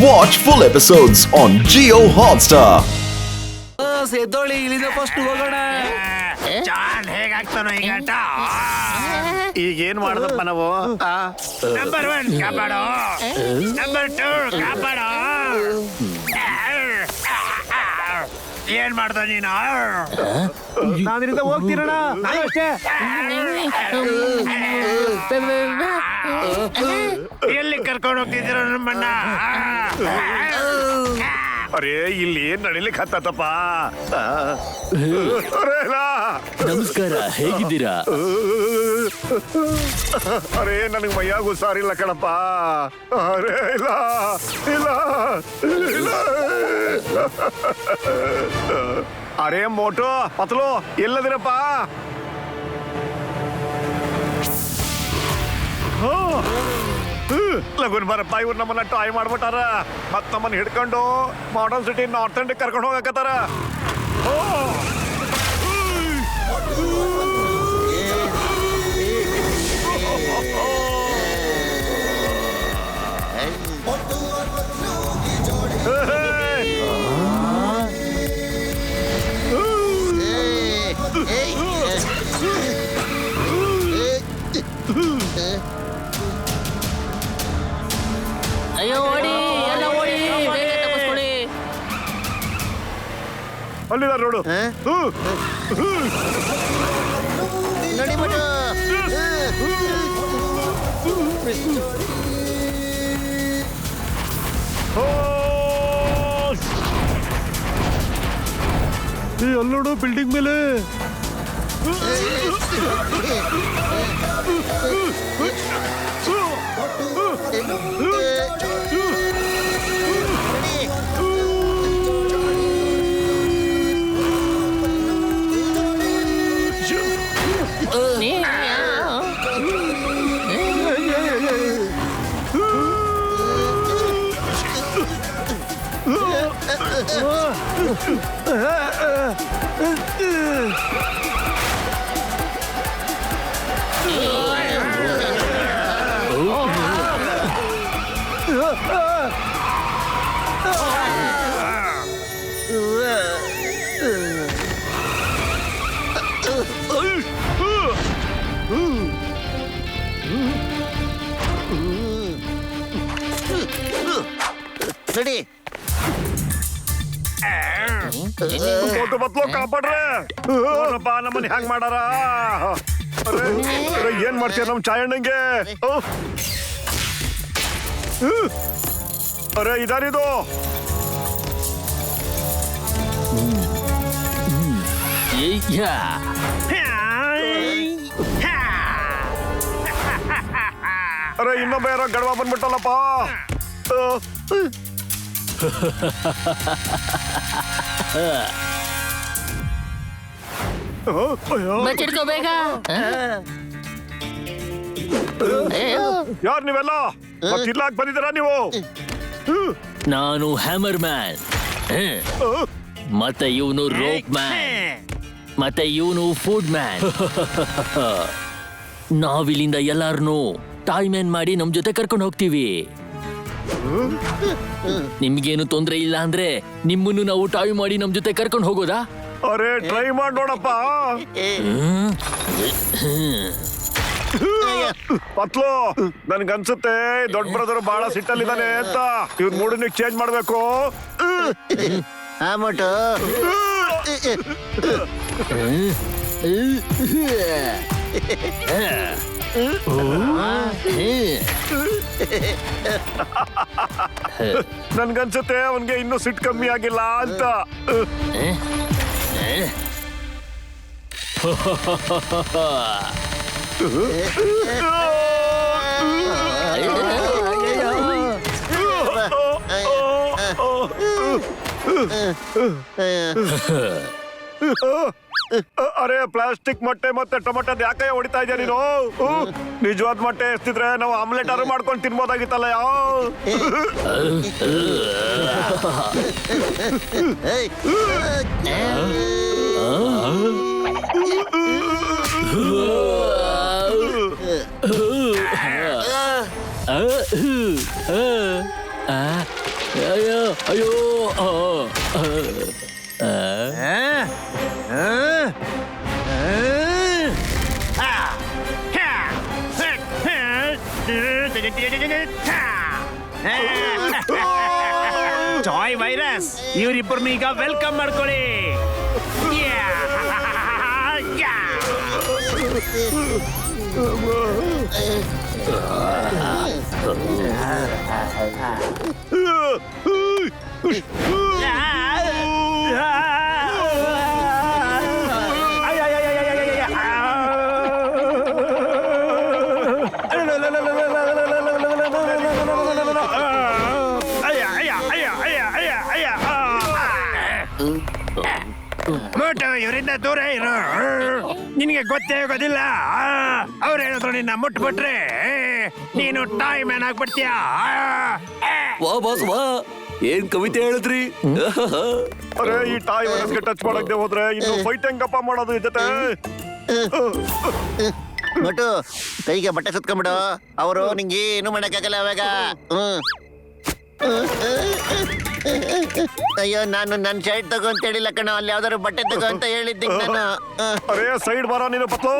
Watch full episodes on Jio Hotstar. ಸೇದೋಳಿ ಇಲ್ಲಿಂದ first ಹೋಗೋಣ. ಚಾನ್ ಹೇಗಾಗ್ತಾನೋ ಈಗ ಆಟ? ಈಗೇನ್ ಮಾಡ್ದಪ್ಪ ನಾವು? ನಂಬರ್ 1 ಕಾಪಾಡೋ, ನಂಬರ್ 2 ಕಾಪಾಡೋ. ಏನ್ ಮಾಡ್ದ ನೀನು? ನಾನಿಂದ ಹೋಗ್ತೀರಣ. ನಾನು ಅಷ್ಟೇ. ಎಲ್ಲಿ ಕರ್ಕೊಂಡು ಹೋಗ್ತಿದ್ದೀರ ನಮ್ಮಣ್ಣ? ಅರೇ ಇಲ್ಲಿ ಏನ್ ನಡಿಲಿಕ್ಕೆ ಹತ್ತಪ್ಪ? ನಮಸ್ಕಾರ, ಹೇಗಿದ್ದೀರಾ? ಅರೇ ನನಗೆ ಮೈಯಾಗ ಹುಷಾರಿಲ್ಲ ಕಣಪ್ಪ. ಅರೇ ಇಲ್ಲ ಇಲ್ಲ ಇಲ್ಲ. ಅರೇ ಮೋಟು ಪತ್ಲು ಎಲ್ಲದಿರಪ್ಪ? ಲಗುನ್ ಬರಪ್ಪ, ಇವ್ರು ನಮ್ಮನ್ನ ಟಾಯ್ ಮಾಡ್ಬಿಟ್ಟಾರ. ಮತ್ ನಮ್ಮನ್ನ ಹಿಡ್ಕೊಂಡು ಮಾಡರ್ನ್ ಸಿಟಿ ನಾರ್ತ್ ಎಂಡ್ ಕರ್ಕೊಂಡು ಹೋಗಕತ್ತಾರ. ಅಯ್ಯೋ ಓಡಿ, ಎಲ್ಲ ಓಡಿ, ಬೇಗ ತಪ್ಪಿಸ್ಕೊಳ್ಳಿ. ಅಲ್ಲಿದಾರ ನೋಡು. ನೋಡಿ ಮಟ. ಅಲ್ಲೋಡು ಬಿಲ್ಡಿಂಗ್ ಮೇಲೆ. ನೋಡಿ ಬತ್ಲೋ ಕಾಪಾಡ್ರೆ. ನಮ್ಮನ್ನ ಹ್ಯಾಂಗ್ ಮಾಡಾರ? ಏನ್ ಮಾಡ್ತೀಯ ನಮ್ ಚಾಯಣ್ಣಂಗೆ? ಅರೆ ಇದಾರಿದು. ಅರೆ ಇನ್ನೊಬ್ಬ ಯಾರೋ ಗಡವ ಬಂದ್ಬಿಟ್ಟಲ್ಲಪ್ಪ. ಬಚ್ಚಿಡ್ಕೋ ಬೇಗ. ಯಾರ್ ನೀವೆಲ್ಲ? ಮತ್ತಿಲ್ಲಾಕ್ ಬಂದಿದ್ದೀರಾ ನೀವು? ನಾನು ಹ್ಯಾಮರ್ ಮ್ಯಾನ್, ಮತ್ತೆ ಇವನು ರೋಪ್ ಮ್ಯಾನ್, ಮತ್ತೆ ಇವನು ಫುಡ್ ಮ್ಯಾನ್. ನಾವಿಲ್ಲಿಂದ ಎಲ್ಲಾರನು ಟಾಯ್ ಮ್ಯಾನ್ ಮಾಡಿ ನಮ್ ಜೊತೆ ಕರ್ಕೊಂಡು ಹೋಗ್ತೀವಿ. ನಿಮ್ಗೇನು ತೊಂದ್ರೆ ಇಲ್ಲ ಅಂದ್ರೆ ನಿಮ್ಮನ್ನು ನಾವು ಟಾಯ್ ಮಾಡಿ ನಮ್ ಜೊತೆ ಕರ್ಕೊಂಡು ಹೋಗೋದಾ? ಅರೆ ಟ್ರೈ ಮಾಡಿ ನೋಡಪ್ಪ. ಪತ್ಲು, ನನ್ಗನ್ಸುತ್ತೆ ದೊಡ್ಡ ಬ್ರದರ್ ಬಹಳ ಸಿಟ್ಟಲ್ಲಿದ್ದಾನೆ ಅಂತ. ಇವ್ರ ಮೂಡನ್ನ ಚೇಂಜ್ ಮಾಡ್ಬೇಕು. ಆ ಮಟು ನನ್ಗನ್ಸುತ್ತೆ ಅವನ್ಗೆ ಇನ್ನೂ ಸಿಟ್ಟು ಕಮ್ಮಿ ಆಗಿಲ್ಲ ಅಂತ. ಅರೆ ಪ್ಲಾಸ್ಟಿಕ್ ಮೊಟ್ಟೆ ಮತ್ತೆ ಟೊಮೆಟೊ ಯಾಕೆ ಹೊಡಿತಾ ಇದೆಯಾ ನೀನು? ನಿಜವಾದ ಮೊಟ್ಟೆ ಎಷ್ಟಿದ್ರೆ ನಾವು ಆಮ್ಲೆಟ್ ಆರು ಮಾಡ್ಕೊಂಡು ತಿನ್ಬೋದಾಗಿತ್ತಲ್ಲ. ಅಯ್ಯೋ ಅಯ್ಯೋ ಆ, ಆ, ಆ. ಜಾಯ್ ವೈರಸ್ ಇವರಿಬ್ಬರನ್ನ ಈಗ ವೆಲ್ಕಮ್ ಮಾಡ್ಕೊಳ್ಳಿ. ಮೋಟು ಇವರಿಂದ ದೂರ ಇರು. ನಿನಗೆ ಗೊತ್ತೇ ಆಗೋದಿಲ್ಲ. ಅವ್ರು ಹೇಳಿದ್ರು ನಿನ್ನ ಮುಟ್ಬಿಟ್ರೆ ನೀನು ಟಾಯ್ ಮ್ಯಾನ್ ಆಗ್ಬಿಡ್ತೀಯ. ವಾ ಬಾಸ್ ವಾ, ಏನ್ ಕವಿತೆ ಹೇಳಿದ್ರಿ? ಅರೆ ಈ ಟಾಯ್ ವೈರಸ್ಗೆ ಟಚ್ ಮಾಡಕ್ಕೆ ಹೋದ್ರೆ ಇನ್ನು ಫೈಟ್ ಹೆಂಗಪ್ಪ ಮಾಡೋದು ಈ ಜೊತೆ? ಮೊಟ್ಟು ಕೈಗೆ ಬಟ್ಟೆ ಸುತ್ಕೊಂಡ್ಬಿಡು. ಅವರು ನಿಂಗೆ ಏನು ಮಾಡಕ್ಕಾಗಲ್ಲ ಅವಾಗ. ಅಯ್ಯೋ, ನಾನು ನನ್ನ ಶರ್ಟ್ ತಗೋ ಅಂತ ಹೇಳಿಲ್ಲ ಕಣ, ಅಲ್ಲಿ ಯಾವ್ದಾದ್ರು ಬಟ್ಟೆ ತಗೋ ಅಂತ ಹೇಳಿದ್ದೆ ನಾನು. ಅರೆ ಸೈಡ್ ಬರೋ ನೀನು ಪತ್ಲು.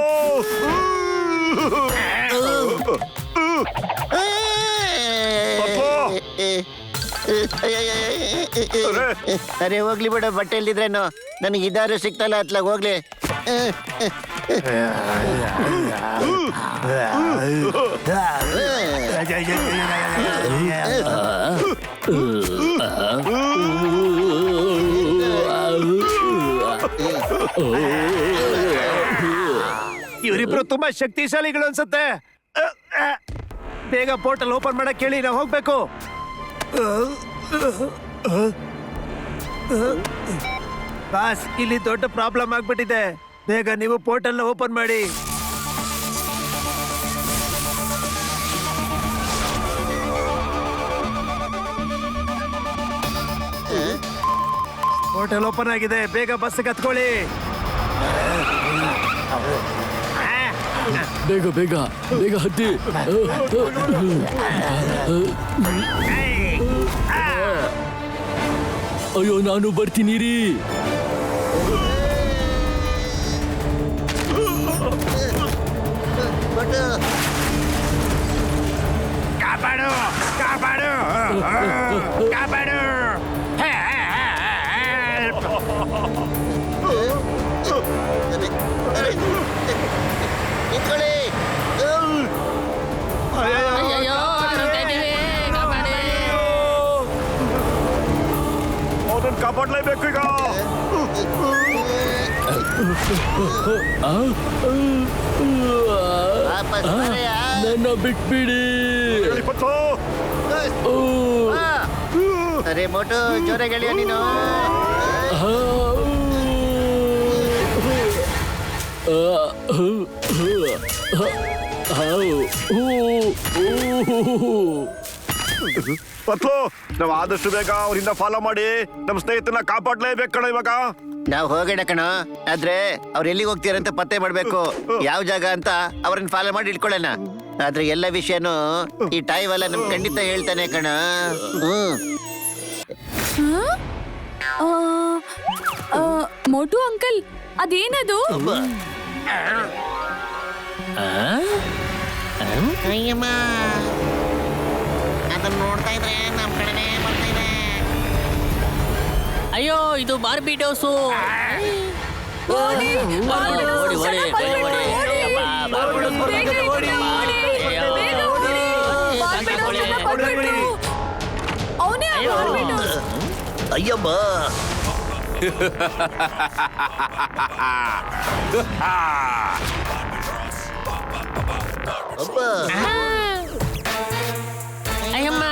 ಅರೆ ಹೋಗ್ಲಿ ಬಿಡು, ಬಟ್ಟೆ ಇಲ್ದಿದ್ರೇನು ನನಗೆ ಇದಾರು ಸಿಗ್ತಲ್ಲ ಅತ್ಲಾಗ ಹೋಗ್ಲಿ. ಇವರಿಬ್ರು ತುಂಬಾ ಶಕ್ತಿಶಾಲಿಗಳು ಅನ್ಸುತ್ತೆ. ಬೇಗ ಪೋರ್ಟಲ್ ಓಪನ್ ಮಾಡಕ್ ಹೇಳಿ, ನಾವು ಹೋಗ್ಬೇಕು. ಬಾಸ್, ಇಲ್ಲಿ ದೊಡ್ಡ ಪ್ರಾಬ್ಲಮ್ ಆಗ್ಬಿಟ್ಟಿದೆ. ಬೇಗ ನೀವು ಪೋರ್ಟಲ್ ಓಪನ್ ಮಾಡಿ. ಪೋರ್ಟಲ್ ಓಪನ್ ಆಗಿದೆ, ಬೇಗ ಬಸ್ ಹತ್ಕೊಳ್ಳಿ. ಬೇಗ ಬೇಗ ಬೇಗ ಹತ್ತಿ. ಅಯ್ಯೋ ನಾನು ಬರ್ತೀನಿ ರೀ. ಕಾಪಾಡು ಕಾಪಾಡು ಕಾಪಾಡು. ನಿಂತ್ಕೊಳ್ಳಿ. ಅದನ್ನ ಕಾಪಾಡ್ಲೇಬೇಕು ಈಗ. ವಾಪಸ್ ಬರೆಯ. ನನ್ನ ಬಿಟ್ಬಿಡಿ. ಹೇಳಿ ಪತ್ಲು. ಓ, ಅರೆ ಮೋಟು, ಜೋರಾಗಿ ಹೇಳಿಯ ನೀನು. ಆ, ಪತ್ಲು, ನಾವು ಆದಷ್ಟು ಬೇಗ ಅವರಿಂದ ಫಾಲೋ ಮಾಡಿ ನಮ್ಮ ಸ್ನೇಹಿತನ ಕಾಪಾಡ್ಲೇಬೇಕು ಕಣ ಇವಾಗ. ನಾವು ಹೋಗೋಣ ಕಣ, ಆದ್ರೆ ಅವ್ರು ಎಲ್ಲಿಗೆ ಹೋಗ್ತೀರಂತ ಪತ್ತೆ ಮಾಡ್ಬೇಕು, ಯಾವ ಜಾಗ ಅಂತ ಅವ್ರನ್ನ ಫಾಲೋ ಮಾಡಿ ಇಟ್ಕೊಳ್ಳೋಣ. ಆದ್ರೆ ಎಲ್ಲ ವಿಷಯನೂ ಈ ಟಾಯ್ ವಾಲ ನಮ್ ಖಂಡಿತ ಹೇಳ್ತಾನೆ ಕಣ. ಮೋಟು ಅಂಕಲ್, ಅದೇನದು? ಅಯ್ಯಮ್ಮ, ಅದನ್ನ ನೋಡ್ತಾ ಇದ್ರೆ ನಮ್ ಕಡೆನೇ ಬರ್ತಾ ಇದೆ. ಅಯ್ಯೋ ಇದು ಬಾರ್ಬಿ ಡೋಸು. ಓಡಿ, ಓಡಿ, ಓಡಿ, ಓಡಿ, ಬೇಗ ಓಡಿ. ಅಪ್ಪ, ಬಾರ್ಬಿ ಡೋಸ್ ಬೇಗ ಓಡಿ. ಬೇಗ ಓಡಿ. ಬಾರ್ಬಿ ಡೋಸನ್ನ ಕೊಟ್ಬಿಟ್ರು. ಅವ್ನೇ ಆ ಬಾರ್ಬಿ ಡೋಸ್. ಅಯ್ಯಮ್ಮ, ಅಪ್ಪ, ಅಯ್ಯಮ್ಮ.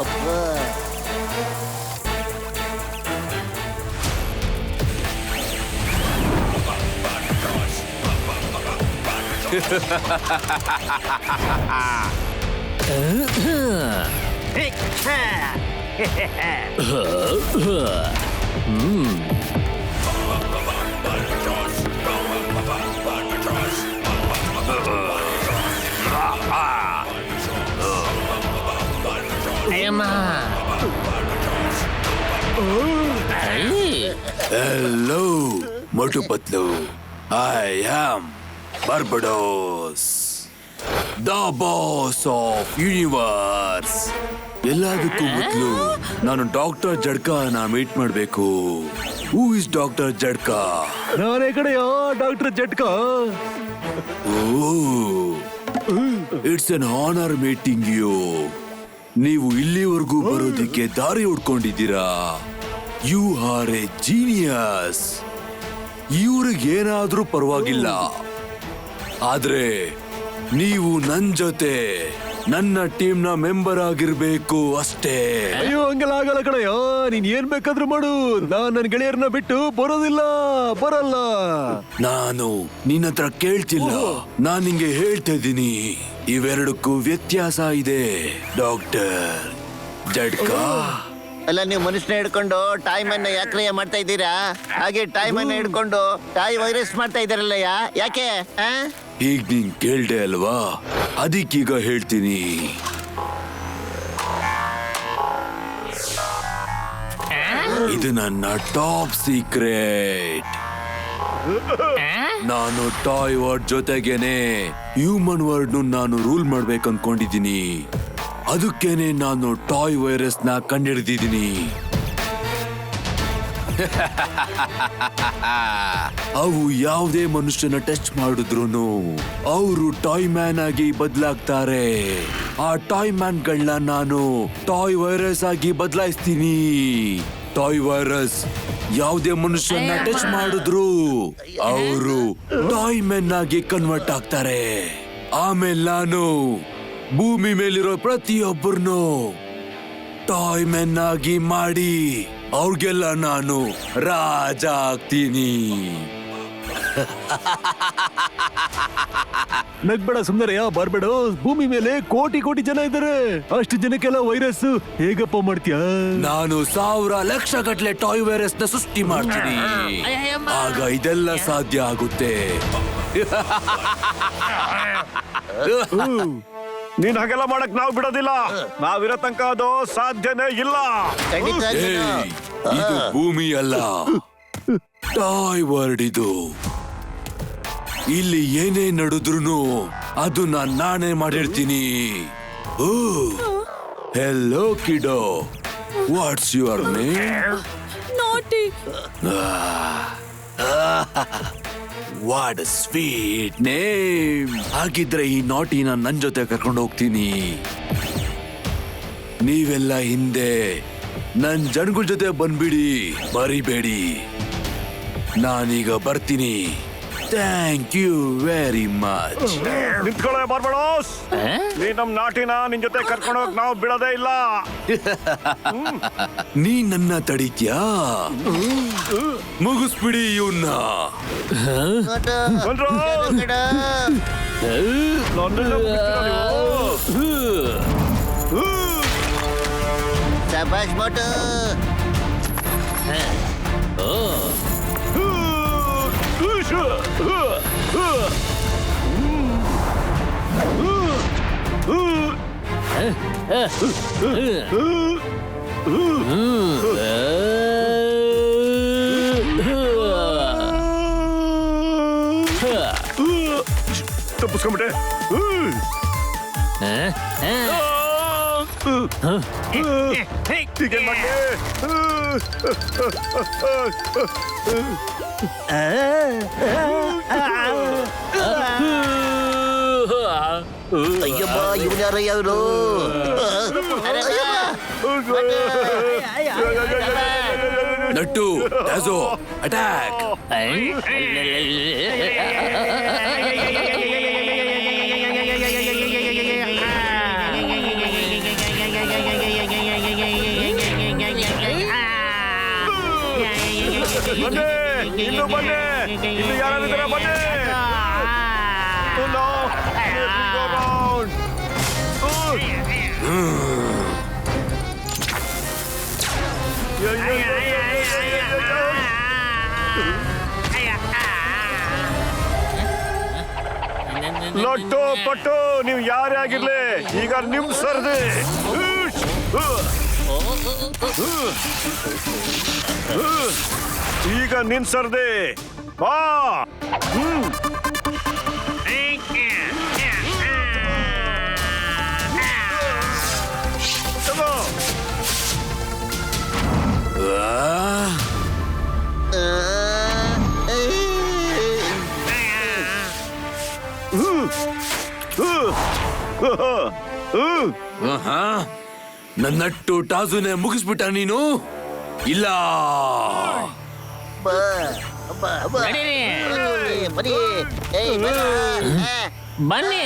ಅಪ್ಪ. ಅಯ್ಯಮ್ಮ Hello, Motu Patlu. I am Barbados, the boss of universe. ಎಲ್ಲದಕ್ಕೂ ಮೊದಲು ನಾನು ಡಾಕ್ಟರ್ ಜಡ್ಕಾನ ಮೀಟ್ ಮಾಡಬೇಕು. Who is doctor Jadka? ನಾನೇ ಕಡೆಯೋ doctor Jatka. It's an honour meeting you. ನೀವು ಇಲ್ಲಿವರೆಗೂ ಬರೋದಿಕ್ಕೆ ದಾರಿ ಹುಡ್ಕೊಂಡಿದ್ದೀರಾ. You are a genius. ಇವ್ರಿಗೇನಾದ್ರೂ ಪರವಾಗಿಲ್ಲ, ಆದ್ರೆ ನೀವು ನನ್ ಜೊತೆ ನನ್ನ ಟೀಮ್ ನ ಮೆಂಬರ್ ಆಗಿರ್ಬೇಕು ಅಷ್ಟೇ. ಅಯ್ಯೋ ಹಂಗೆಲ್ಲ ಆಗಲ್ಲ ಕಡೆಯೋ, ನೀನ್ ಏನ್ ಬೇಕಾದ್ರೂ ಮಾಡು, ನಾನ್ ನನ್ ಗೆಳೆಯರನ್ನ ಬಿಟ್ಟು ಬರಲ್ಲ. ನಾನು ನಿನ್ನ ಹತ್ರ ಕೇಳ್ತಿಲ್ಲ, ನಾನ್ ನಿಂಗೆ ಹೇಳ್ತಾ ಇದ್ದೀನಿ. ಇವೆರಡಕ್ಕೂ ವ್ಯತ್ಯಾಸ ಇದೆ ಡಾಕ್ಟರ್ ಜಡ್ಕಾ. ಅಲ್ಲ, ನೀವು ಮನುಷ್ಯನ ಹಿಡ್ಕೊಂಡು ಟೈಮ್ ಅನ್ನ ಯಾಕ್ರೆ ಮಾಡ್ತಾ ಇದ್ದೀರಾ? ಹಾಗೆ ಟೈಮ್ ಅನ್ನ ಹಿಡ್ಕೊಂಡು ಟಾಯ್ ವೈರಸ್ ಮಾಡ್ತಾ ಇದ್ದಾರಲ್ಲಯ್ಯ, ಯಾಕೆ? ಈಗ ನೀನ್ ಕೇಳ್ದೆ ಅಲ್ವಾ, ಅದಕ್ಕೀಗ ಹೇಳ್ತೀನಿ. ಇದು ನನ್ನ ಟಾಪ್ ಸೀಕ್ರೆಟ್. ನಾನು ಟಾಯ್ ವರ್ಡ್ ಜೊತೆಗೇನೆ ಹ್ಯೂಮನ್ ವರ್ಡ್ ನಾನು ರೂಲ್ ಮಾಡ್ಬೇಕು ಅನ್ಕೊಂಡಿದ್ದೀನಿ. ಅದಕ್ಕೇನೆ ನಾನು ಟಾಯ್ ವೈರಸ್ ನ ಕಂಡಿಡ್ದಿದ್ದೀನಿ. ಅವು ಯಾವುದೇ ಮನುಷ್ಯನ ಟಚ್ ಮಾಡಿದ್ರು ಅವರು ಟಾಯ್ ಮ್ಯಾನ್ ಆಗಿ ಬದಲಾಗ್ತಾರೆ. ಆ ಟಾಯ್ ಮ್ಯಾನ್ ಗಳನ್ನ ನಾನು ಟಾಯ್ ವೈರಸ್ ಆಗಿ ಬದಲಾಯಿಸ್ತೀನಿ. ಟಾಯ್ ವೈರಸ್ ಯಾವುದೇ ಮನುಷ್ಯನ ಟಚ್ ಮಾಡಿದ್ರು ಅವರು ಟಾಯ್ ಮ್ಯಾನ್ ಆಗಿ ಕನ್ವರ್ಟ್ ಆಗ್ತಾರೆ. ಆಮೇಲೆ ನಾನು ಭೂಮಿ ಮೇಲಿರೋ ಪ್ರತಿಯೊಬ್ಬರನ್ನು ಟಾಯ್ ಮೆನ್ ಆಗಿ ಮಾಡಿ ಅವ್ರಿಗೆಲ್ಲ ನಾನು ರಾಜ ಆಗ್ತೀನಿ. ನಗ್ಬೇಡ ಸುಂದರಯ್ಯ, ಬರ್ಬೇಡ. ಭೂಮಿ ಮೇಲೆ ಕೋಟಿ ಜನ ಇದ್ದಾರೆ, ಅಷ್ಟು ಜನಕ್ಕೆಲ್ಲ ವೈರಸ್ ಹೇಗಪ್ಪ ಮಾಡ್ತೀಯ? ನಾನು 1000 ಲಕ್ಷ ಗಟ್ಲೆ ಟಾಯ್ ವೈರಸ್ ನ ಸೃಷ್ಟಿ ಮಾಡ್ತೀನಿ. ಆಗ ಇದೆಲ್ಲ ಸಾಧ್ಯ ಆಗುತ್ತೆ. ನೀನ್ ಹಾಗೆಲ್ಲ ಮಾಡಕ್ ನಾವ್ ಬಿಡೋದಿಲ್ಲ. ನಾವಿರೋ ತನಕ ಅದು ಸಾಧ್ಯನೇ ಇಲ್ಲ. ಏಯ್, ಇದು ಭೂಮಿ ಅಲ್ಲ, ಟಾಯ್ ವರ್ಡ್ ಇದು. ಇಲ್ಲಿ ಏನೇ ನಡೆದ್ರು ಅದು ನಾನೇ ಮಾಡಿರ್ತೀನಿ. Hello kiddo, what's your name? Naughty. What sweet name. ಹಾಗಿದ್ರೆ ಈ ನಾಟಿನ ನನ್ ಜೊತೆ ಕರ್ಕೊಂಡು ಹೋಗ್ತೀನಿ. ನೀವೆಲ್ಲ ಹಿಂದೆ ನನ್ ಜನಗಳ ಜೊತೆ ಬಂದ್ಬಿಡಿ, ಮರಿಬೇಡಿ. ನಾನೀಗ ಬರ್ತೀನಿ. Thank you very much. ನಿಂತ್ಕೊಳ್ಳೆ ಬಾರ್ಬಡೋಸ್, ನೀ ನಮ್ ನಾಟಿನ ನಿನ್ ಜೊತೆ ಕರ್ಕೊಂಡೋಗ್ ನಾವು ಬಿಡೋದೇ ಇಲ್ಲ. ನೀ ನನ್ನ ತಡಿತ್ಯಾ? ಮುಗಿಸ್ಬಿಡಿ ಇವನ್ನ. ಬಂದ್ರು? ನನ್ನೆಲ್ಲ ಬಿಡ್ತೀರಾ ನೀವು? ಶಬಾಷ್ ಮೋಟು. ತಪ್ಪಿಸ್ಕೊಂಬಿಟ್ಟೆ. ಹೀಗೇನ್ ಮಾಡ್ಲಿ? ಅಯ್ಯಪ್ಪ, ಇವನು ಯಾರಯ್ಯ ಅವರು? ನಟ್ಟು, ಟ್ಯಾಜೋ, ಅಟ್ಯಾಕ್. ಬನ್ನಿ, ಇನ್ನು ಬನ್ನಿ, ಇನ್ನು ಯಾರಿದ್ದೀರ ಬನ್ನಿ. ಲೊಟ್ಟು ಪಟ್ಟು ನೀವು ಯಾರೇ ಆಗಿರ್ಲಿ, ಈಗ ನಿಮ್ ಸರ್ದಿ. ಈಗ ನಿನ್ ಸರ್ದೆ ಬಾ. ತಗೋ. ಆಹಾ, ನನ್ನಟ್ಟು ಟಾಸುನೆ ಮುಗಿಸ್ಬಿಟ್ಟ ನೀನು. ಇಲ್ಲ, ಬನ್ನಿ.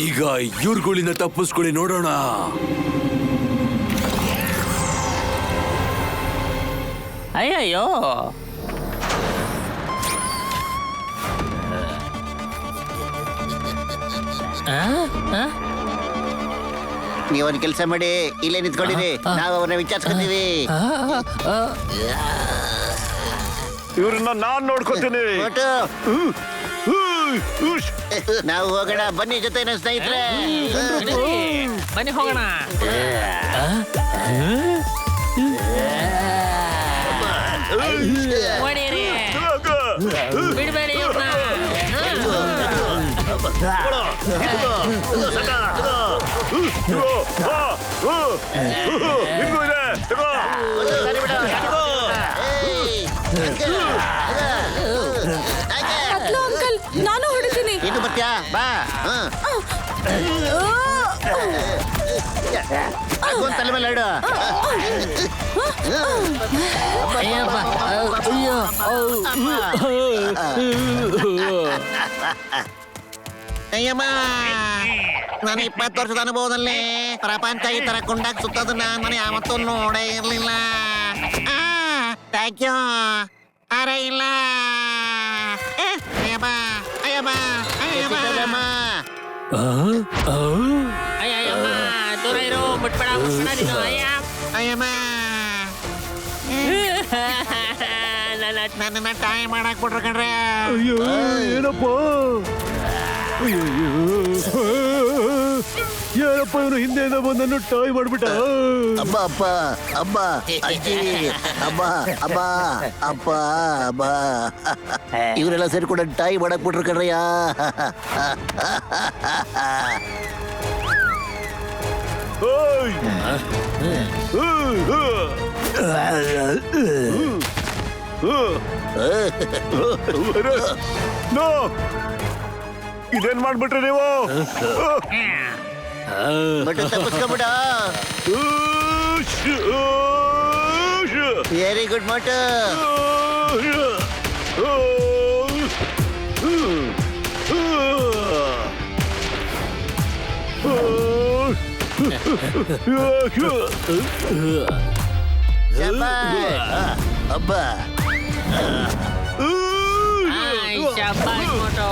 ಈಗ ಇವ್ರುಗಳಿಂದ ತಪ್ಪಿಸ್ಕೊಳ್ಳಿ ನೋಡೋಣ. ಅಯ್ಯಯ್ಯೋ, ನೀವೊಂದು ಕೆಲಸ ಮಾಡಿ, ಇಲ್ಲೇ ನಿಂತ್ಕೊಂಡಿರಿ, ನಾವು ಅವ್ರನ್ನ ವಿಚಾರಿಸ್ಕೊತೀವಿ. ಇವ್ರನ್ನ ನಾನ್ ನೋಡ್ಕೊತೀನಿ. ಮೋಟು, ನಾವು ಹೋಗೋಣ ಬನ್ನಿ ಜೊತೆ ನನ್ನ ಸ್ನೇಹಿತರೆ. ಬನ್ನಿ ಹೋಗೋಣ. ಹೊಡೀರಿ, ಬಿಡ್ಬೇಡಿ ಇವ್ರನ್ನ. ಹತ್ಲೋ ಅಂಕಲ್, ನಾನು ಹೊಡಿತೀನಿ. ಇನ್ನು ಬರ್ತೀಯಾ? ಬಾ. ಒಂದ್ ತಲೆ ಮೇಲೆ ಇಡು. ಅಯ್ಯಮ್ಮ, ನಾನು 20 ವರ್ಷದ ಅನುಭವದಲ್ಲಿ ಪ್ರಪಂಚ ಈ ತರ ಕುಂಡಾಗ ಸುತ್ತೋದನ್ನ ನಾನು ಯಾವತ್ತೂ ನೋಡೇ ಇರ್ಲಿಲ್ಲ. Thank you. ಅರೆ ಇಲ್ಲ. ಅಯ್ಯಮ್ಮ, ಅಯ್ಯಮ್ಮ, ಅಯ್ಯಮ್ಮ. ಅಯ್ಯಯ್ಯಮ್ಮ, ದೂರ ಇರು, ಮುಟ್ಬೇಡ, ಮುಟ್ಬೇಡ ನೀನು. ಅಯ್ಯ, ಅಯ್ಯಮ್ಮ, ನನ್ನ ನನ್ನನ್ನ ಟಾಯ್ ಮಾಡಕ್ ಬಿಟ್ರು ಕಣ್ರೆ. ಅಯ್ಯೋ ಏನಪ್ಪ, ಏನಪ್ಪ ಇವನು ಹಿಂದೆಯಿಂದ ಬಂದನ್ನು ಟಾಯ್ ಮಾಡ್ಬಿಟ್ಟ. ಅಬ್ಬ ಅಪ್ಪ ಅಬ್ಬ ಅಜ್ಜಿ ಅಬ್ಬ ಅಬ್ಬ ಅಪ್ಪ ಅಬ್ಬ ಇವರೆಲ್ಲ ಸೇರ್ಕೊಂಡು ಟಾಯ್ ಮಾಡಕ್ ಬಿಟ್ರು ಕಣ್ರಯ್ಯ. ಇದೇನ್ ಮಾಡ್ಬಿಟ್ರಿ ನೀವು? ಬಟ್ ತಪ್ಪಿಸ್ಕೊಂಬಿಡ. Very good Mota. ಅಬ್ಬ ಶಾಬಾಷ್ ಮೋಟು.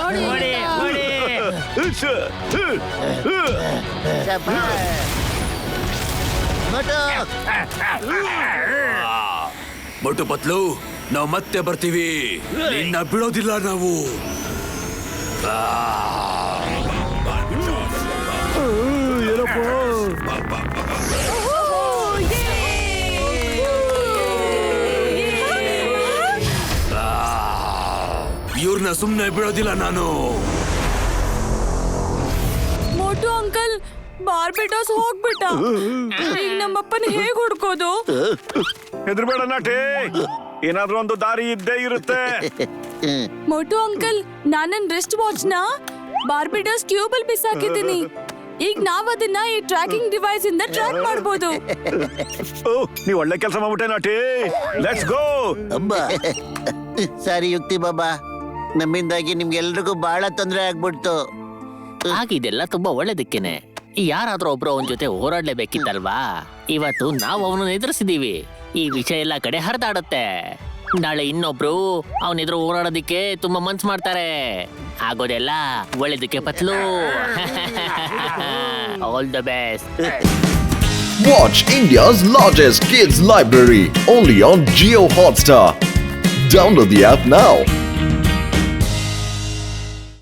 ಹೊಡಿ, ಹೊಡಿ. ಮೊಟ್ಟು ಪತ್ಲು, ನಾವು ಮತ್ತೆ ಬರ್ತೀವಿ, ನಿನ್ನ ಬಿಡೋದಿಲ್ಲ ನಾವು. ಏನಪ್ಪ, ಇವ್ರನ್ನ ಸುಮ್ನೆ ಬಿಡೋದಿಲ್ಲ ನಾನು. ಮೋಟು ಅಂಕಲ್, ಬಾರ್ಬಿಡೋಸ್ ಹೋಗ್ಬಿಟ್ಟ. ಈಗ ನಮ್ಮಪ್ಪನ ಹೇಗ್ ಹುಡ್ಕೋದು? ಹೆದರ್ಬೇಡ ನಾಟಿ, ಏನಾದ್ರೂ ಒಂದು ದಾರಿ ಇದ್ದೇ ಇರುತ್ತೆ. ಮೋಟು ಅಂಕಲ್, ನಾನನ್ ರೆಸ್ಟ್ ವಾಚ್ ನ ಬಾರ್ಬಿಡೋಸ್ ಟ್ಯೂಬ್ ಅಲ್ಲಿ ಬಿಸಾಕಿದ್ದೀನಿ. ಈಗ ನಾವ್ ಅದನ್ನ ಈ ಟ್ರ್ಯಾಕಿಂಗ್ ಡಿವೈಸ್ ಇಂದ ಟ್ರ್ಯಾಕ್ ಮಾಡ್ಬೋದು. ನೀವ್ ಒಳ್ಳೆ ಕೆಲಸ ಮಾಡ್ಬಿಟ್ಟೆ ನಾಟಿ. Let's go. ಅಬ್ಬ ಸರಿ ಯುಕ್ತಿ ಬಾಬಾ, ನಮ್ಮಿಂದಾಗಿ ನಿಮ್ಗೆಲ್ರಿಗೂ ಬಹಳ ತೊಂದರೆ ಆಗ್ಬಿಡ್ತು. ಆಗಿದೆಲ್ಲ ತುಂಬಾ ಒಳ್ಳೇದಕ್ಕೇನೆ. ಯಾರಾದ್ರೂ ಒಬ್ರು ಅವನ ಜೊತೆ ಹೋರಾಡ್ಲೇಬೇಕಿತ್ತಲ್ವಾ? ಇವತ್ತು ನಾವು ಅವನನ್ನ ಎದುರಿಸಿದೀವಿ. ಈ ವಿಷಯ ಎಲ್ಲ ಕಡೆ ಹರಿದಾಡುತ್ತೆ. ನಾಳೆ ಇನ್ನೊಬ್ರು ಅವನೆದುರು ಹೋರಾಡೋದಿಕ್ಕೆ ತುಂಬಾ ಮನ್ಸು ಮಾಡ್ತಾರೆ. ಆಗೋದೆಲ್ಲ ಒಳ್ಳೇದಕ್ಕೆ Patlu. All the best. Watch India's largest kids library only on Jio Hotstar. Download the app now.